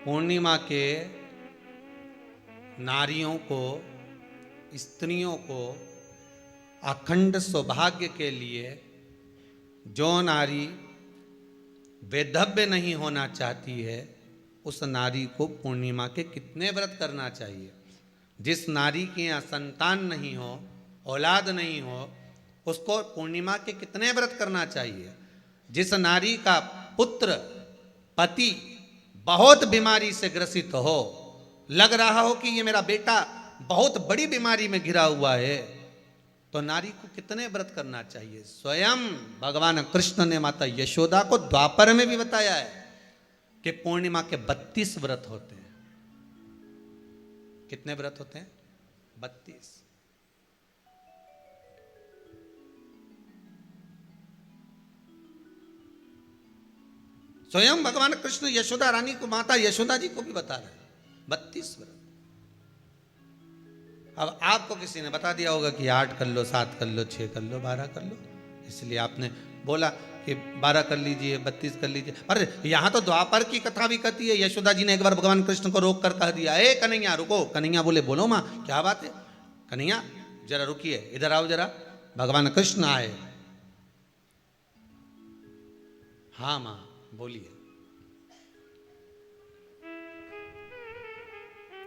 पूर्णिमा के नारियों को, स्त्रियों को अखंड सौभाग्य के लिए जो नारी वैधव्य नहीं होना चाहती है, उस नारी को पूर्णिमा के कितने व्रत करना चाहिए। जिस नारी के यहाँ संतान नहीं हो, औलाद नहीं हो, उसको पूर्णिमा के कितने व्रत करना चाहिए। जिस नारी का पुत्र, पति बहुत बीमारी से ग्रसित हो, लग रहा हो कि ये मेरा बेटा बहुत बड़ी बीमारी में घिरा हुआ है, तो नारी को कितने व्रत करना चाहिए। स्वयं भगवान कृष्ण ने माता यशोदा को द्वापर में भी बताया है कि पूर्णिमा के 32 व्रत होते हैं। कितने व्रत होते हैं? 32। स्वयं भगवान कृष्ण यशोदा रानी को, माता यशोदा जी को भी बता रहे हैं 32 व्रत। अब आपको किसी ने बता दिया होगा कि 8 कर लो, 7 कर लो, 6 कर लो, 12 कर लो, इसलिए आपने बोला कि 12 कर लीजिए, 32 कर लीजिए। अरे यहां तो द्वापर की कथा भी कहती है। यशोदा जी ने एक बार भगवान कृष्ण को रोक कर कह दिया, ए कन्हैया रुको। कन्हैया बोले, बोलो माँ क्या बात है। कन्हैया जरा रुकिए, इधर आओ जरा। भगवान कृष्ण आए। हाँ माँ बोलिए।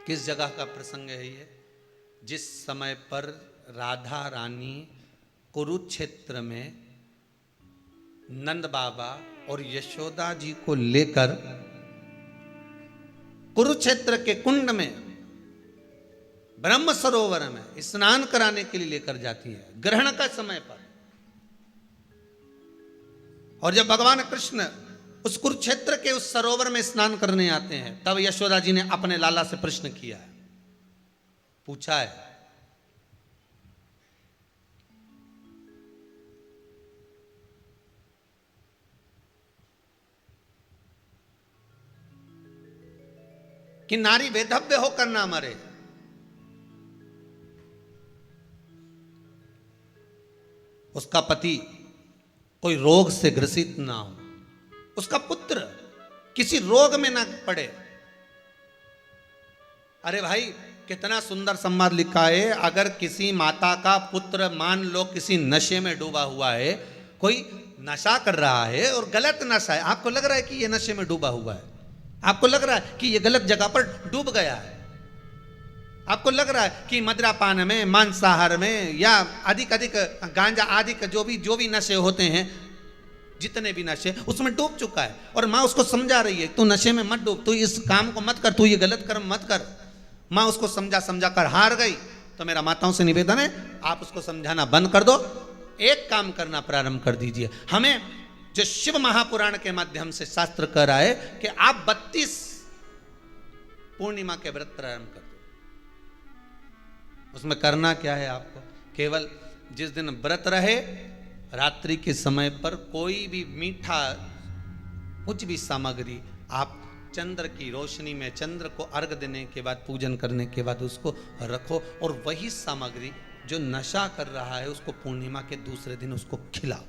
किस जगह का प्रसंग है ये? जिस समय पर राधा रानी कुरुक्षेत्र में नंद बाबा और यशोदा जी को लेकर कुरुक्षेत्र के कुंड में, ब्रह्म सरोवर में स्नान कराने के लिए लेकर जाती है, ग्रहण का समय पर। और जब भगवान कृष्ण उस कुरुक्षेत्र के उस सरोवर में स्नान करने आते हैं, तब यशोदा जी ने अपने लाला से प्रश्न किया है, पूछा है कि नारी वैधव्य होकर ना मरे। उसका पति कोई रोग से ग्रसित ना हो, उसका पुत्र किसी रोग में ना पड़े। अरे भाई कितना सुंदर संवाद लिखा है। अगर किसी माता का पुत्र मान लो किसी नशे में डूबा हुआ है, कोई नशा कर रहा है और गलत नशा है, आपको लग रहा है कि ये नशे में डूबा हुआ है, आपको लग रहा है कि ये गलत जगह पर डूब गया है, आपको लग रहा है कि मदिरापान में, मांसाहार में या अधिक गांजा आदि का जो भी नशे होते हैं, जितने भी नशे, उसमें डूब चुका है। और माँ उसको समझा रही है, तू नशे में मत डूब, तू इस काम को मत कर, तू ये गलत कर्म मत कर। माँ उसको समझा कर हार गई। तो मेरा माताओं से निवेदन है, आप उसको समझाना बंद कर दो, एक काम करना प्रारंभ कर दीजिए। हमें जो शिव महापुराण के माध्यम से शास्त्र कह रहा है कि आप 32 पूर्णिमा के व्रत प्रारंभ कर दो। उसमें करना क्या है आपको? केवल जिस दिन व्रत रहे, रात्रि के समय पर कोई भी मीठा, कुछ भी सामग्री आप चंद्र की रोशनी में, चंद्र को अर्घ देने के बाद, पूजन करने के बाद उसको रखो, और वही सामग्री जो नशा कर रहा है उसको पूर्णिमा के दूसरे दिन उसको खिलाओ।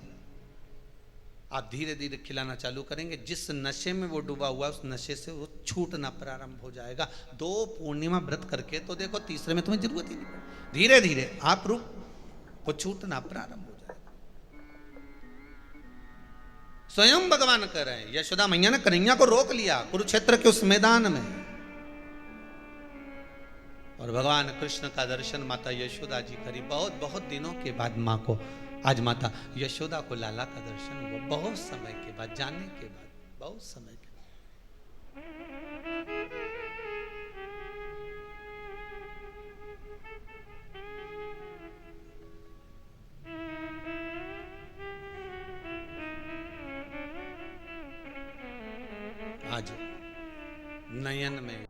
आप धीरे धीरे खिलाना चालू करेंगे, जिस नशे में वो डूबा हुआ उस नशे से वो छूटना प्रारंभ हो जाएगा। 2 पूर्णिमा व्रत करके तो देखो, तीसरे में तुम्हें जरूरत ही नहीं पड़ेगी। धीरे धीरे आप रुक, वो छूटना प्रारंभ हो जाएगा। स्वयं भगवान कह रहे हैं, यशोदा मैया ने कन्हैया को रोक लिया कुरुक्षेत्र के उस मैदान में, और भगवान कृष्ण का दर्शन माता यशोदा जी करी। बहुत बहुत दिनों के बाद माँ को, आज माता यशोदा को लाला का दर्शन हुआ, बहुत समय के बाद, जाने के बाद, बहुत समय के बाद। आज नयन में